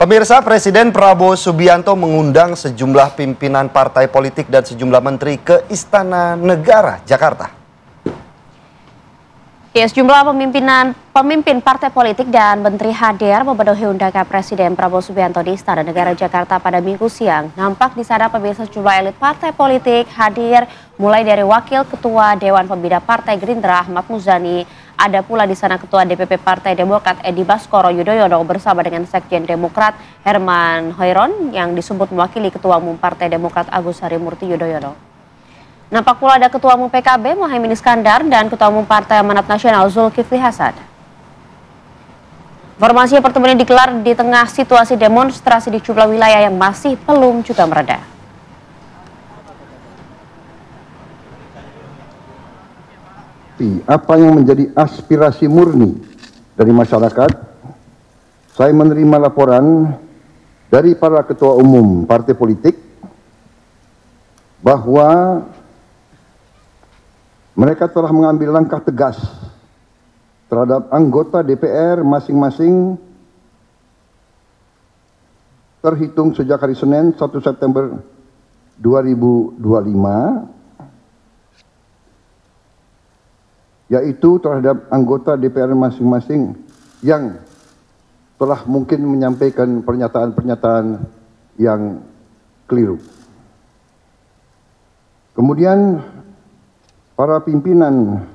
Pemirsa, Presiden Prabowo Subianto mengundang sejumlah pimpinan partai politik dan sejumlah menteri ke Istana Negara, Jakarta. Ya, sejumlah pemimpin partai politik dan menteri hadir memenuhi undangan Presiden Prabowo Subianto di Istana Negara Jakarta pada Minggu siang. Nampak di sana pemirsa sejumlah elit partai politik hadir, mulai dari Wakil Ketua Dewan Pembina Partai Gerindra Ahmad Muzani. Ada pula di sana Ketua DPP Partai Demokrat Edi Baskoro Yudhoyono bersama dengan Sekjen Demokrat Herman Hoiron yang disebut mewakili Ketua Umum Partai Demokrat Agus Harimurti Yudhoyono. Nampak pula ada Ketua Umum PKB Muhaimin Iskandar dan Ketua Umum Partai Amanat Nasional Zulkifli Hasan. Informasi pertemuan ini digelar di tengah situasi demonstrasi di sejumlah wilayah yang masih belum juga mereda. Apa yang menjadi aspirasi murni dari masyarakat, saya menerima laporan dari para ketua umum partai politik bahwa mereka telah mengambil langkah tegas terhadap anggota DPR masing-masing terhitung sejak hari Senin 1 September 2025, yaitu terhadap anggota DPR masing-masing yang telah mungkin menyampaikan pernyataan-pernyataan yang keliru. Kemudian para pimpinan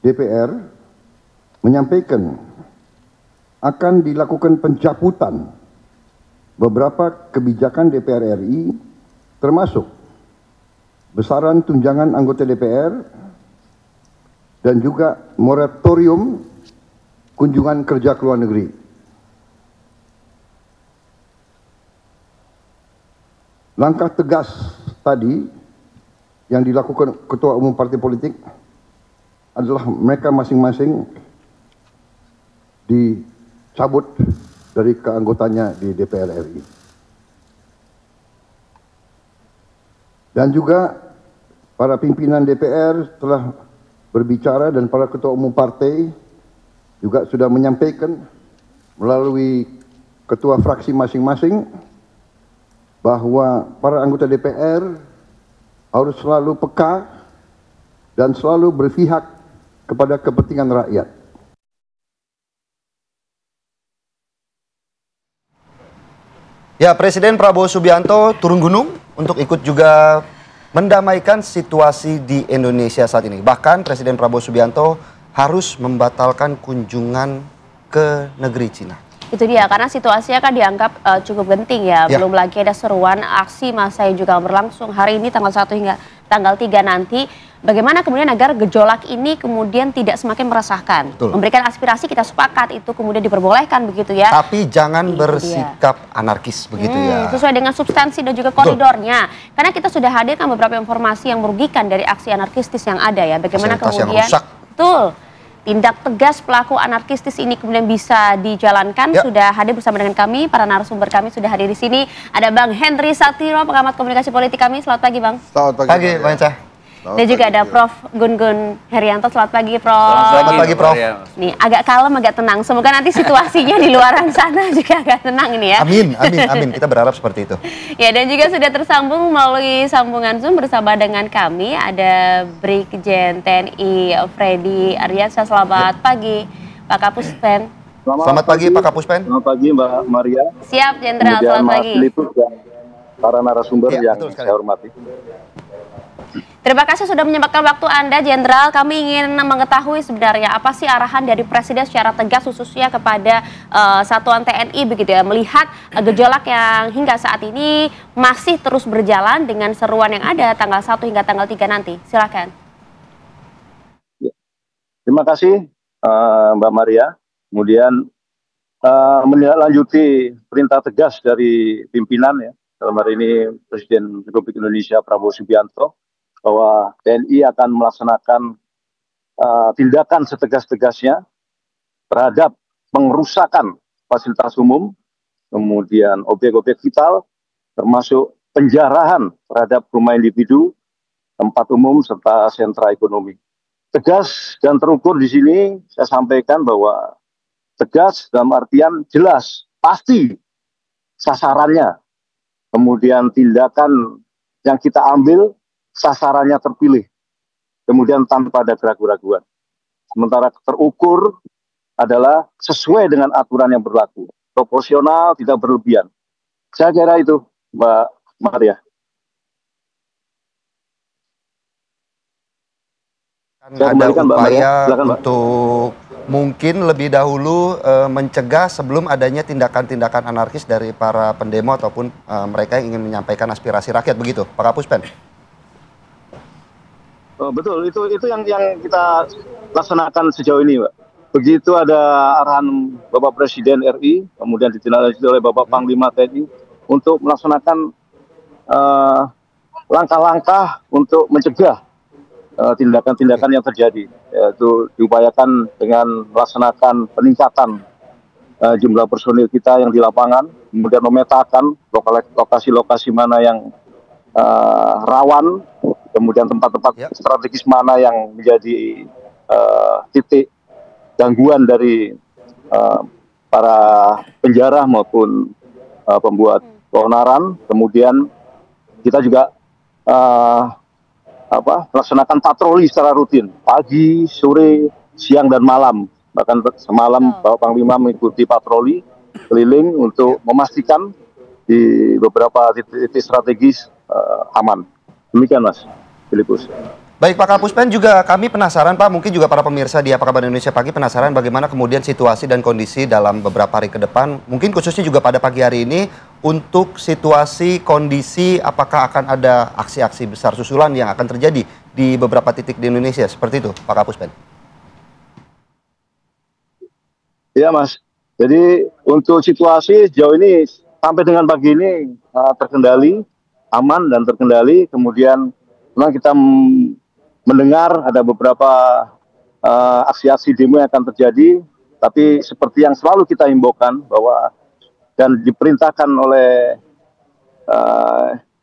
DPR menyampaikan akan dilakukan pencabutan beberapa kebijakan DPR RI, termasuk besaran tunjangan anggota DPR dan juga moratorium kunjungan kerja ke luar negeri. Langkah tegas tadi yang dilakukan ketua umum partai politik adalah mereka masing-masing dicabut dari keanggotanya di DPR RI. Dan juga para pimpinan DPR telah berbicara dan para ketua umum partai juga sudah menyampaikan melalui ketua fraksi masing-masing bahwa para anggota DPR harus selalu peka dan selalu berpihak kepada kepentingan rakyat. Ya, Presiden Prabowo Subianto turun gunung untuk ikut juga mendamaikan situasi di Indonesia saat ini. Bahkan Presiden Prabowo Subianto harus membatalkan kunjungan ke negeri Cina. Itu dia, karena situasinya kan dianggap cukup genting ya. Belum lagi ada seruan aksi massa yang juga berlangsung hari ini tanggal 1 hingga tanggal 3 nanti. Bagaimana kemudian agar gejolak ini kemudian tidak semakin meresahkan. Betul. Memberikan aspirasi kita sepakat itu kemudian diperbolehkan begitu ya. Tapi jangan bersikap anarkis begitu ya. Sesuai dengan substansi dan juga koridornya. Karena kita sudah hadirkan beberapa informasi yang merugikan dari aksi anarkistis yang ada ya. Bagaimana kemudian tindak tegas pelaku anarkistis ini kemudian bisa dijalankan. Sudah hadir bersama dengan kami, para narasumber kami sudah hadir di sini. Ada Bang Henry Satiro, pengamat komunikasi politik kami. Selamat pagi, Bang. Selamat pagi, Bang Encah. Dan juga ada Prof. Gun Herianto. Selamat pagi, Prof. Selamat pagi, Prof. Nih, agak kalem, agak tenang. Semoga nanti situasinya di luaran sana juga agak tenang ini ya. Amin, amin, amin. Kita berharap seperti itu. Ya, dan juga sudah tersambung melalui sambungan Zoom bersama dengan kami. Ada Brigjen TNI Freddy Ardiansyah. Selamat pagi, Pak Kapuspen. Selamat pagi, Pak Kapuspen. Selamat pagi, Mbak Maria. Siap, Jenderal. Selamat pagi. Filipus dan para narasumber yang saya hormati. Terima kasih sudah menyempatkan waktu Anda, Jenderal. Kami ingin mengetahui sebenarnya apa sih arahan dari Presiden secara tegas khususnya kepada Satuan TNI begitu ya, melihat gejolak yang hingga saat ini masih terus berjalan dengan seruan yang ada tanggal 1 hingga tanggal 3 nanti. Silakan. Terima kasih Mbak Maria. Kemudian menindaklanjuti perintah tegas dari pimpinan ya, dalam hari ini Presiden Republik Indonesia Prabowo Subianto, bahwa TNI akan melaksanakan tindakan setegas-tegasnya terhadap pengrusakan fasilitas umum, kemudian objek-objek vital, termasuk penjarahan terhadap rumah individu, tempat umum, serta sentra ekonomi. Tegas dan terukur di sini saya sampaikan bahwa tegas dalam artian jelas, pasti sasarannya. Kemudian tindakan yang kita ambil, sasarannya terpilih. Kemudian tanpa ada keraguan-raguan. Sementara terukur adalah sesuai dengan aturan yang berlaku. Proporsional, tidak berlebihan. Saya kira itu, Mbak Maria. Saya Ada kembalikan, Mbak Maria. upaya Silakan, Mbak. untuk mungkin lebih dahulu mencegah sebelum adanya tindakan-tindakan anarkis dari para pendemo ataupun mereka yang ingin menyampaikan aspirasi rakyat, begitu, Pak Kapuspen? Betul, itu yang kita laksanakan sejauh ini, Pak. Begitu ada arahan Bapak Presiden RI, kemudian ditindaklanjuti oleh Bapak Panglima TNI untuk melaksanakan langkah-langkah untuk mencegah tindakan-tindakan yang terjadi, yaitu diupayakan dengan melaksanakan peningkatan jumlah personil kita yang di lapangan, kemudian memetakan lokasi-lokasi mana yang rawan, kemudian tempat-tempat strategis mana yang menjadi titik gangguan dari para penjara maupun pembuat keonaran. Kemudian kita juga melaksanakan patroli secara rutin, pagi, sore, siang, dan malam. Bahkan semalam Bapak Panglima mengikuti patroli keliling untuk memastikan di beberapa titik strategis aman. Demikian, Mas Filipus. Baik, Pak Kapuspen, juga kami penasaran, Pak, mungkin juga para pemirsa di Apa Kabar Indonesia Pagi penasaran bagaimana kemudian situasi dan kondisi dalam beberapa hari ke depan, mungkin khususnya juga pada pagi hari ini, untuk situasi, kondisi, apakah akan ada aksi-aksi besar susulan yang akan terjadi di beberapa titik di Indonesia, seperti itu, Pak Kapuspen? Iya, Mas. Jadi untuk situasi sejauh ini sampai dengan pagi ini terkendali, aman dan terkendali. Kemudian memang kita mendengar ada beberapa aksi-aksi demo yang akan terjadi, tapi seperti yang selalu kita himbaukan bahwa dan diperintahkan oleh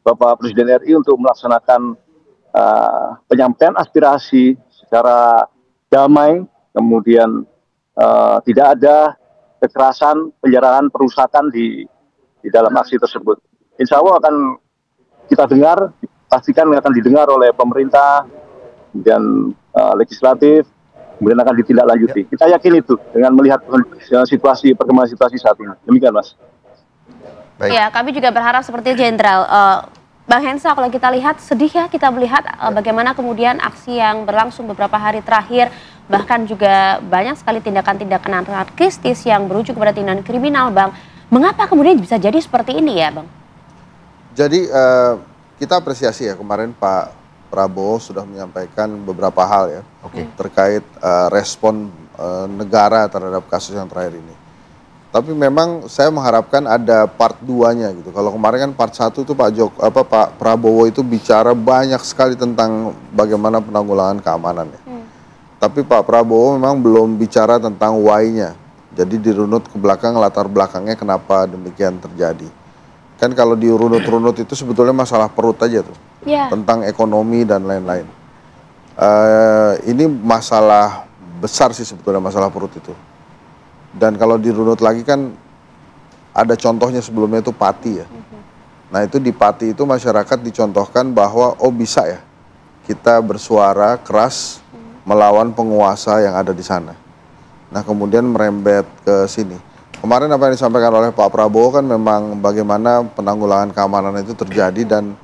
Bapak Presiden RI untuk melaksanakan penyampaian aspirasi secara damai, kemudian tidak ada kekerasan, penjarahan, perusakan di dalam aksi tersebut. Insya Allah akan kita dengar, pastikan akan didengar oleh pemerintah, kemudian legislatif, kemudian akan ditindaklanjuti. Kita yakin itu dengan melihat situasi, perkembangan situasi saat ini. Demikian, Mas. Baik. Ya, kami juga berharap seperti Jenderal. Bang Hensa, kalau kita lihat sedih ya kita melihat bagaimana kemudian aksi yang berlangsung beberapa hari terakhir, bahkan juga banyak sekali tindakan-tindakan anarkistis yang berujung kepada tindakan kriminal, Bang. Mengapa kemudian bisa jadi seperti ini ya, Bang? Jadi kita apresiasi ya, kemarin Pak Prabowo sudah menyampaikan beberapa hal ya, terkait respon negara terhadap kasus yang terakhir ini. Tapi memang saya mengharapkan ada part 2-nya gitu. Kalau kemarin kan part 1 itu Pak Prabowo itu bicara banyak sekali tentang bagaimana penanggulangan keamanan ya. Tapi Pak Prabowo memang belum bicara tentang why-nya. Jadi dirunut ke belakang, latar belakangnya kenapa demikian terjadi. Kan kalau dirunut-runut itu sebetulnya masalah perut aja tuh. Yeah. Tentang ekonomi dan lain-lain. Ini masalah besar sih sebetulnya masalah perut itu. Dan kalau dirunut lagi kan ada contohnya sebelumnya itu Pati ya. Nah itu di Pati itu masyarakat dicontohkan bahwa oh bisa ya kita bersuara keras melawan penguasa yang ada di sana. Nah kemudian merembet ke sini. Kemarin apa yang disampaikan oleh Pak Prabowo kan memang bagaimana penanggulangan keamanan itu terjadi dan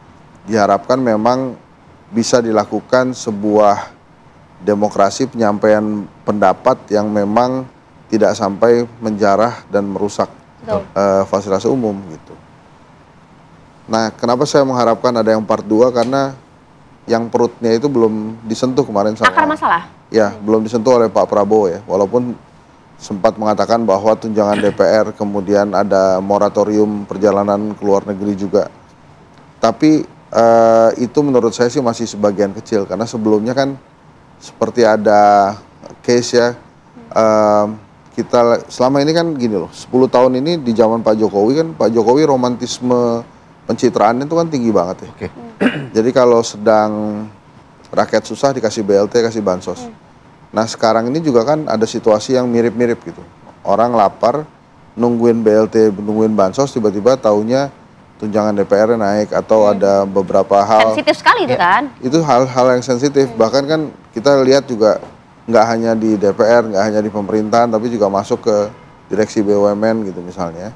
diharapkan memang bisa dilakukan sebuah demokrasi penyampaian pendapat yang memang tidak sampai menjarah dan merusak fasilitas umum gitu. Nah, kenapa saya mengharapkan ada yang part 2 karena yang perutnya itu belum disentuh kemarin sama. Akar masalah? Ya, belum disentuh oleh Pak Prabowo ya. Walaupun sempat mengatakan bahwa tunjangan DPR kemudian ada moratorium perjalanan ke luar negeri juga. Tapi itu menurut saya sih masih sebagian kecil karena sebelumnya kan seperti ada case ya. Kita selama ini kan gini loh, 10 tahun ini di zaman Pak Jokowi kan, Pak Jokowi romantisme pencitraannya itu kan tinggi banget ya. Jadi kalau sedang rakyat susah dikasih BLT, kasih bansos. Nah sekarang ini juga kan ada situasi yang mirip-mirip gitu. orang lapar, nungguin BLT, nungguin bansos, tiba-tiba taunya tunjangan DPR naik atau ada beberapa hal. Sensitif sekali itu kan? Itu hal-hal yang sensitif. Bahkan kan kita lihat juga nggak hanya di DPR, nggak hanya di pemerintahan, tapi juga masuk ke direksi BUMN gitu misalnya.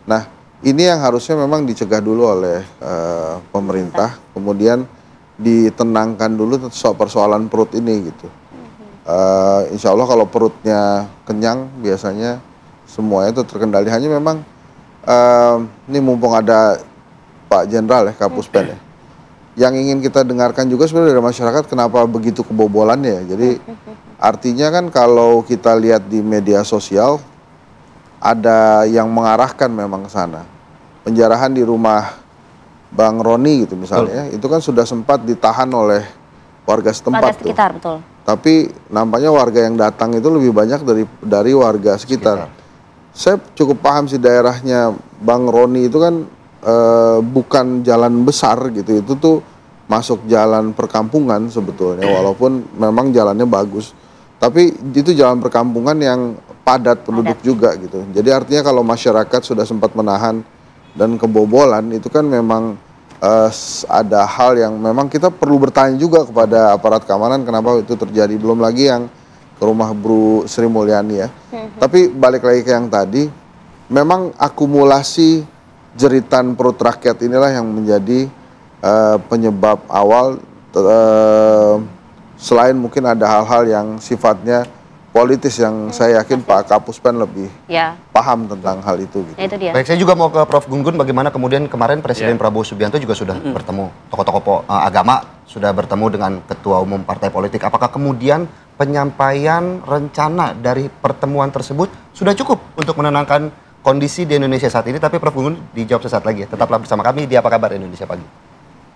Nah, ini yang harusnya memang dicegah dulu oleh pemerintah, kemudian ditenangkan dulu soal persoalan perut ini gitu. Insya Allah kalau perutnya kenyang, biasanya semuanya itu terkendali. Hanya memang ini mumpung ada Pak Jenderal ya, Kapuspen ya, yang ingin kita dengarkan juga sebenarnya dari masyarakat kenapa begitu kebobolannya ya. Jadi artinya kan kalau kita lihat di media sosial ada yang mengarahkan memang ke sana. Penjarahan di rumah Bang Roni gitu misalnya, itu kan sudah sempat ditahan oleh warga setempat. Warga sekitar, betul. Tapi nampaknya warga yang datang itu lebih banyak dari warga sekitar. Saya cukup paham sih daerahnya Bang Roni itu kan bukan jalan besar gitu, itu tuh masuk jalan perkampungan sebetulnya, walaupun memang jalannya bagus. Tapi itu jalan perkampungan yang padat penduduk juga gitu. Jadi artinya kalau masyarakat sudah sempat menahan dan kebobolan, itu kan memang ada hal yang memang kita perlu bertanya juga kepada aparat keamanan kenapa itu terjadi. Belum lagi yang ke rumah Bru Sri Mulyani ya. Tapi balik lagi ke yang tadi, memang akumulasi jeritan perut rakyat inilah yang menjadi penyebab awal, selain mungkin ada hal-hal yang sifatnya politis yang saya yakin Pak Kapuspen lebih paham tentang hal itu. Gitu. Nah, itu dia. Baik, saya juga mau ke Prof. Gun-Gun, bagaimana kemudian kemarin Presiden Prabowo Subianto juga sudah bertemu tokoh-tokoh agama, sudah bertemu dengan ketua umum partai politik. Apakah kemudian penyampaian rencana dari pertemuan tersebut sudah cukup untuk menenangkan kondisi di Indonesia saat ini? Tapi Prof. Gun-Gun dijawab sesaat lagi ya. Tetaplah bersama kami di Apa Kabar Indonesia Pagi.